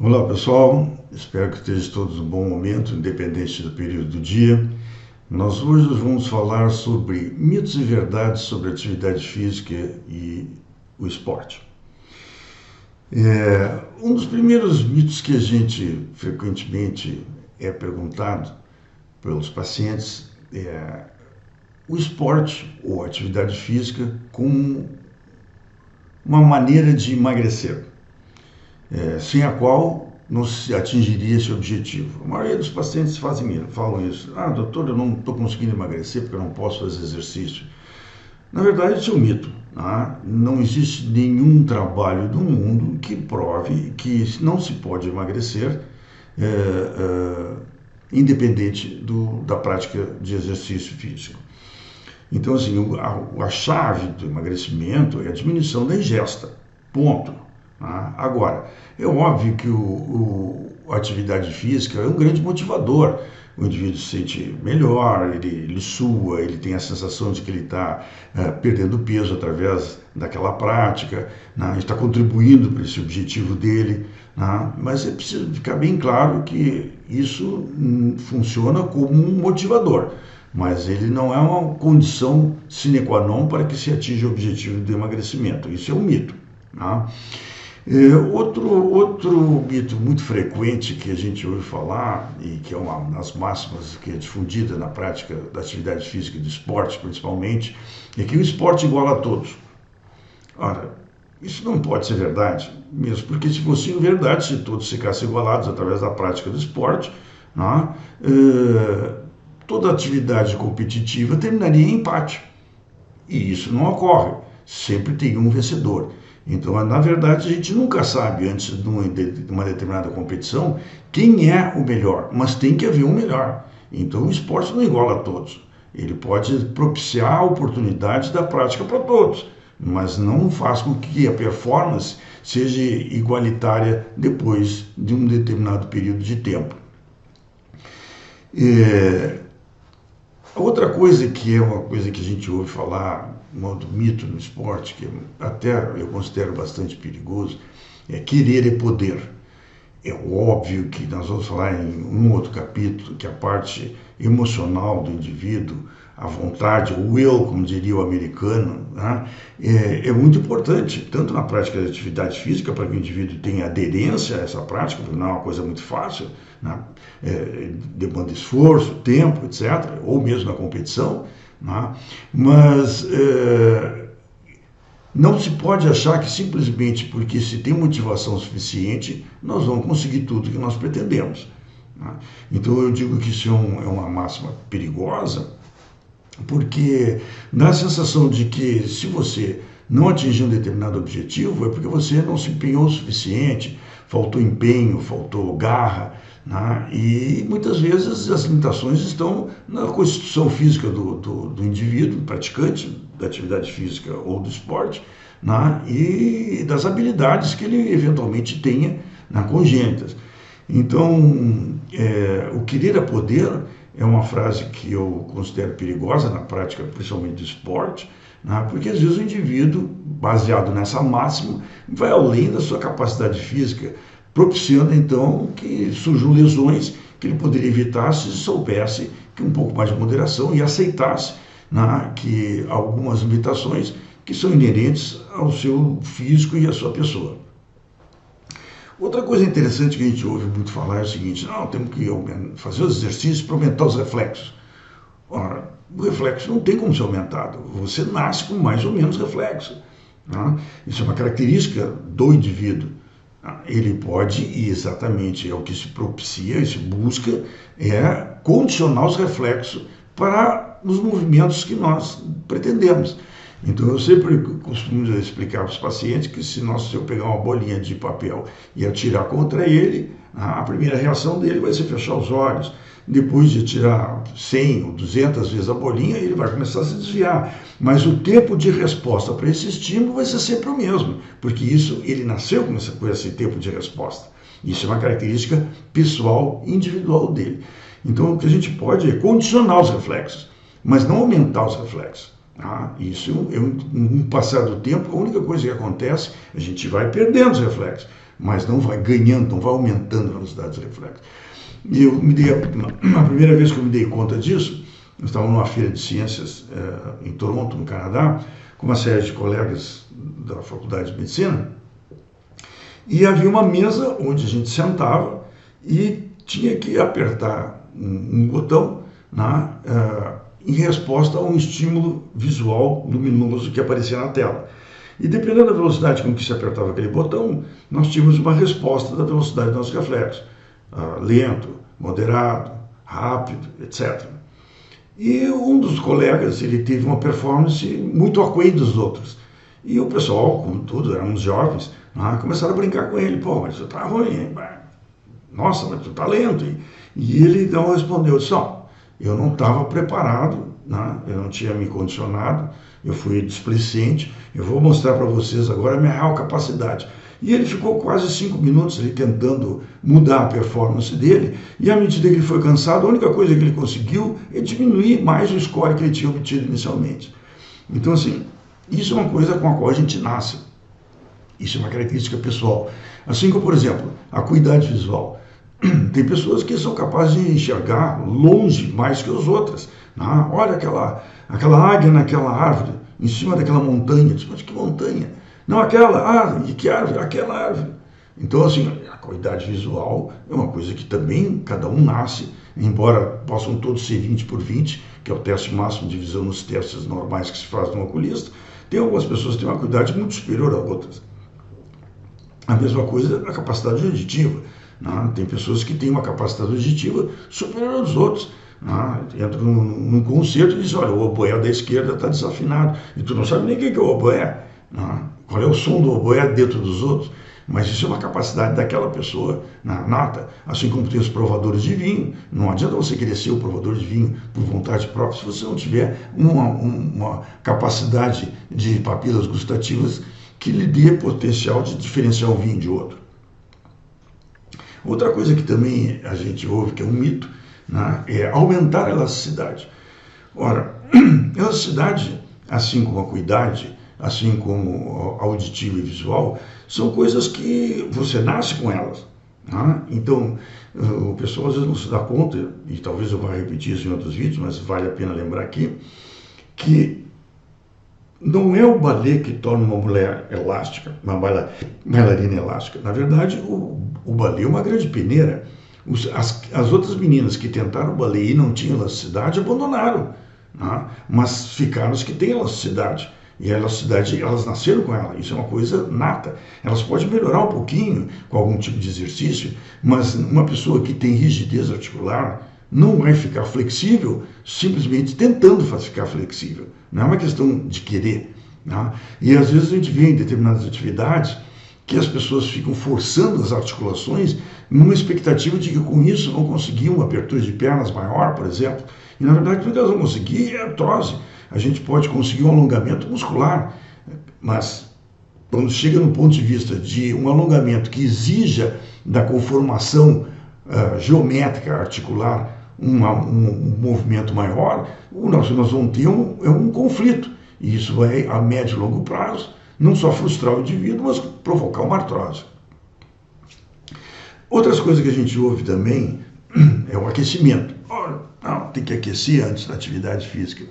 Olá pessoal, espero que estejam todos em um bom momento, independente do período do dia. Nós hoje vamos falar sobre mitos e verdades sobre a atividade física e o esporte. Um dos primeiros mitos que a gente frequentemente é perguntado pelos pacientes é o esporte ou a atividade física como uma maneira de emagrecer. Sem a qual não se atingiria esse objetivo. A maioria dos pacientes falam isso. Ah, doutor, eu não estou conseguindo emagrecer porque eu não posso fazer exercício. Na verdade, isso é um mito. Não existe nenhum trabalho do mundo que prove que não se pode emagrecer independente da prática de exercício físico. Então, assim, a chave do emagrecimento é a diminuição da ingesta. Ponto. Agora, é óbvio que a atividade física é um grande motivador. O indivíduo se sente melhor, ele sua, ele tem a sensação de que ele está perdendo peso através daquela prática, ele está contribuindo para esse objetivo dele, mas é preciso ficar bem claro que isso funciona como um motivador, mas ele não é uma condição sine qua non para que se atinja o objetivo do emagrecimento. Isso é um mito. Outro mito muito frequente que a gente ouve falar, e que é uma das máximas que é difundida na prática da atividade física e do esporte, principalmente, é que o esporte iguala a todos. Ora, isso não pode ser verdade, mesmo porque se fosse verdade, se todos ficassem igualados através da prática do esporte, toda atividade competitiva terminaria em empate. E isso não ocorre, sempre tem um vencedor. Então, na verdade, a gente nunca sabe, antes de uma determinada competição, quem é o melhor, mas tem que haver um melhor. Então, o esporte não iguala a todos. Ele pode propiciar a oportunidade da prática para todos, mas não faz com que a performance seja igualitária depois de um determinado período de tempo. Outra coisa que é uma coisa que a gente ouve falar, um modo mito no esporte, que até eu considero bastante perigoso, é querer é poder. É óbvio que nós vamos falar em um outro capítulo, que a parte emocional do indivíduo, a vontade, o will, como diria o americano, é muito importante, tanto na prática da atividade física, para que o indivíduo tenha aderência a essa prática, porque não é uma coisa muito fácil, demanda esforço, tempo, etc., ou mesmo na competição, mas não se pode achar que simplesmente porque se tem motivação suficiente, nós vamos conseguir tudo que nós pretendemos. Então eu digo que isso é uma máxima perigosa, porque dá a sensação de que se você não atingir um determinado objetivo, é porque você não se empenhou o suficiente, faltou empenho, faltou garra, e muitas vezes as limitações estão na constituição física do indivíduo, do praticante da atividade física ou do esporte, e das habilidades que ele eventualmente tenha congênitas. Então, o querer é poder é uma frase que eu considero perigosa na prática, principalmente do esporte, porque às vezes o indivíduo, baseado nessa máxima, vai além da sua capacidade física, propiciando então que surjam lesões que ele poderia evitar se soubesse que um pouco mais de moderação e aceitasse que algumas limitações que são inerentes ao seu físico e à sua pessoa. Outra coisa interessante que a gente ouve muito falar é o seguinte: temos que fazer os exercícios para aumentar os reflexos. Ora, o reflexo não tem como ser aumentado, você nasce com mais ou menos reflexo. Isso é uma característica do indivíduo. Ele pode, e exatamente é o que se propicia e se busca, é condicionar os reflexos para os movimentos que nós pretendemos. Então eu sempre costumo explicar para os pacientes que se eu pegar uma bolinha de papel e atirar contra ele, a primeira reação dele vai ser fechar os olhos. Depois de tirar 100 ou 200 vezes a bolinha, ele vai começar a se desviar. Mas o tempo de resposta para esse estímulo vai ser sempre o mesmo, porque ele nasceu com esse tempo de resposta. Isso é uma característica pessoal, individual dele. Então o que a gente pode é condicionar os reflexos, mas não aumentar os reflexos. Isso, com o passar do tempo, a única coisa que acontece, a gente vai perdendo os reflexos. mas não vai ganhando, não vai aumentando a velocidade dos reflexos. E a primeira vez que eu me dei conta disso, eu estava numa feira de ciências em Toronto, no Canadá, com uma série de colegas da Faculdade de Medicina, e havia uma mesa onde a gente sentava e tinha que apertar um botão, né, em resposta a um estímulo visual luminoso que aparecia na tela. E dependendo da velocidade com que se apertava aquele botão, nós tínhamos uma resposta da velocidade dos nossos reflexos. Lento, moderado, rápido, etc. E um dos colegas, ele teve uma performance muito aquém dos outros. E o pessoal, como tudo, éramos jovens, começaram a brincar com ele. Pô, mas tu tá ruim, hein? Nossa, mas tu tá lento. E ele então respondeu, disse, eu não estava preparado, né? Eu não tinha me condicionado, eu fui displicente, eu vou mostrar para vocês agora a minha real capacidade. E ele ficou quase 5 minutos ali tentando mudar a performance dele, e à medida que ele foi cansado, a única coisa que ele conseguiu é diminuir mais o score que ele tinha obtido inicialmente. Então, assim, isso é uma coisa com a qual a gente nasce. Isso é uma característica pessoal. Assim como, por exemplo, a acuidade visual. Tem pessoas que são capazes de enxergar longe mais que as outras. Olha aquela águia naquela árvore, em cima daquela montanha. Mas que montanha? Não, aquela, e que árvore? Aquela árvore. Então, assim, a acuidade visual é uma coisa que também cada um nasce, embora possam todos ser 20/20, que é o teste máximo de visão nos testes normais que se faz no oculista. Tem algumas pessoas que têm uma acuidade muito superior a outras. A mesma coisa a capacidade auditiva. Tem pessoas que têm uma capacidade auditiva superior aos outros. Entra num concerto e diz, olha, o oboé da esquerda está desafinado. E tu não sabe nem o que é o oboé. Qual é o som do oboé dentro dos outros. Mas isso é uma capacidade daquela pessoa nata. Assim como tem os provadores de vinho. Não adianta você querer ser o provador de vinho por vontade própria se você não tiver uma capacidade de papilas gustativas que lhe dê potencial de diferenciar um vinho de outro. Outra coisa que também a gente ouve, que é um mito, é aumentar a elasticidade. Ora, elasticidade, assim como a acuidade, assim como auditivo e visual, são coisas que você nasce com elas. Então, o pessoal às vezes não se dá conta, e talvez eu vá repetir isso em outros vídeos, mas vale a pena lembrar aqui, que não é o balé que torna uma mulher elástica, uma bailarina elástica. Na verdade, o balé é uma grande peneira. As outras meninas que tentaram o balé e não tinham elasticidade, abandonaram. Mas ficaram as que têm elasticidade. E a elasticidade, elas nasceram com ela. Isso é uma coisa nata. Elas podem melhorar um pouquinho com algum tipo de exercício, mas uma pessoa que tem rigidez articular não vai ficar flexível simplesmente tentando ficar flexível. Não é uma questão de querer. E às vezes a gente vê em determinadas atividades que as pessoas ficam forçando as articulações numa expectativa de que com isso vão conseguir uma abertura de pernas maior, por exemplo. E na verdade tudo que elas vão conseguir é artrose. A gente pode conseguir um alongamento muscular, mas quando chega no ponto de vista de um alongamento que exija da conformação geométrica articular um movimento maior, nós vamos ter um conflito. E isso vai, a médio e longo prazo, não só frustrar o indivíduo, mas provocar uma artrose. Outras coisas que a gente ouve também é o aquecimento. Tem que aquecer antes da atividade física.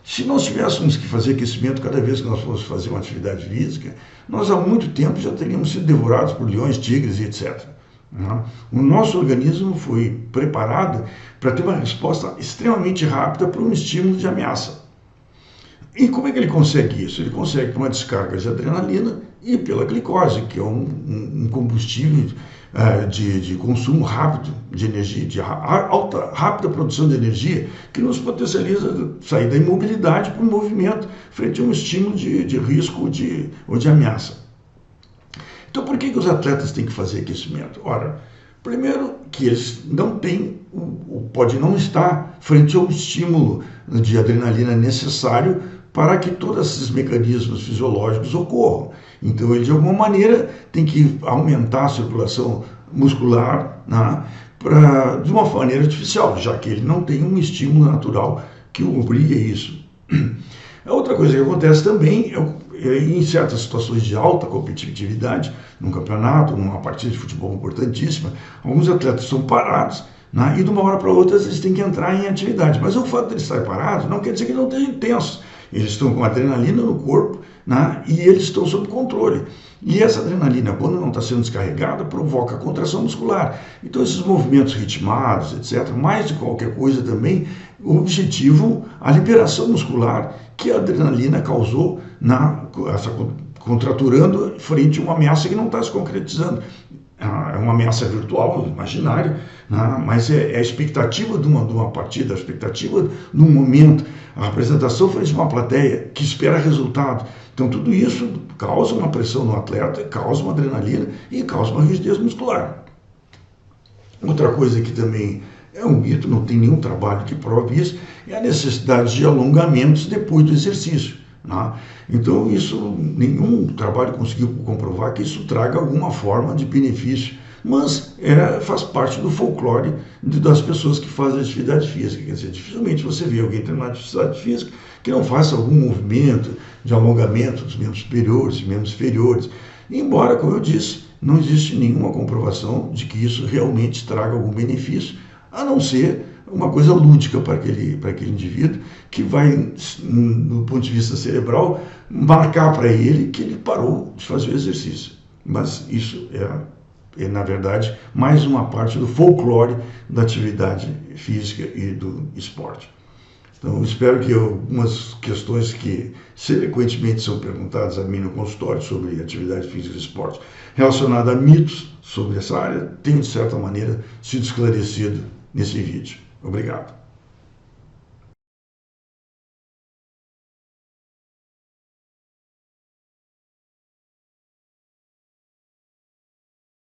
Se nós tivéssemos que fazer aquecimento cada vez que nós fôssemos fazer uma atividade física, nós há muito tempo já teríamos sido devorados por leões, tigres e etc. O nosso organismo foi preparado para ter uma resposta extremamente rápida para um estímulo de ameaça. E como é que ele consegue isso? Ele consegue por uma descarga de adrenalina e pela glicose, que é um combustível de consumo rápido de energia, de rápida produção de energia, que nos potencializa sair da imobilidade para o movimento frente a um estímulo de risco ou de ameaça. Então, por que os atletas têm que fazer aquecimento? Ora, primeiro que eles não têm, pode não estar frente ao estímulo de adrenalina necessário para que todos esses mecanismos fisiológicos ocorram. Então, ele de alguma maneira tem que aumentar a circulação muscular de uma maneira artificial, já que ele não tem um estímulo natural que o obrigue a isso. A outra coisa que acontece também em certas situações de alta competitividade, num campeonato, numa partida de futebol importantíssima, alguns atletas estão parados, né, e de uma hora para outra eles têm que entrar em atividade. Mas o fato de eles estarem parados não quer dizer que não estejam intensos. Eles estão com adrenalina no corpo, né, e eles estão sob controle. E essa adrenalina, quando não está sendo descarregada, provoca contração muscular. Então, esses movimentos ritmados, etc., mais de qualquer coisa também, o objetivo, a liberação muscular que a adrenalina causou contraturando frente a uma ameaça que não está se concretizando. É uma ameaça virtual, imaginária, né? Mas é a expectativa de uma partida, a expectativa de um momento, a apresentação frente a uma plateia que espera resultado. Então, tudo isso causa uma pressão no atleta, causa uma adrenalina e causa uma rigidez muscular. Outra coisa que também é um mito, não tem nenhum trabalho que prove isso, é a necessidade de alongamentos depois do exercício, né? Então, isso, nenhum trabalho conseguiu comprovar que isso traga alguma forma de benefício, mas faz parte do folclore das pessoas que fazem atividade física. Quer dizer, dificilmente você vê alguém treinando atividade física que não faça algum movimento de alongamento dos membros superiores e membros inferiores. Embora, como eu disse, não existe nenhuma comprovação de que isso realmente traga algum benefício, a não ser uma coisa lúdica para aquele indivíduo, que vai, do ponto de vista cerebral, marcar para ele que ele parou de fazer o exercício. Mas isso na verdade, mais uma parte do folclore da atividade física e do esporte. Então, espero que algumas questões que frequentemente são perguntadas a mim no consultório sobre atividade física e esporte, relacionadas a mitos sobre essa área, tenham, de certa maneira, sido esclarecido nesse vídeo. Obrigado.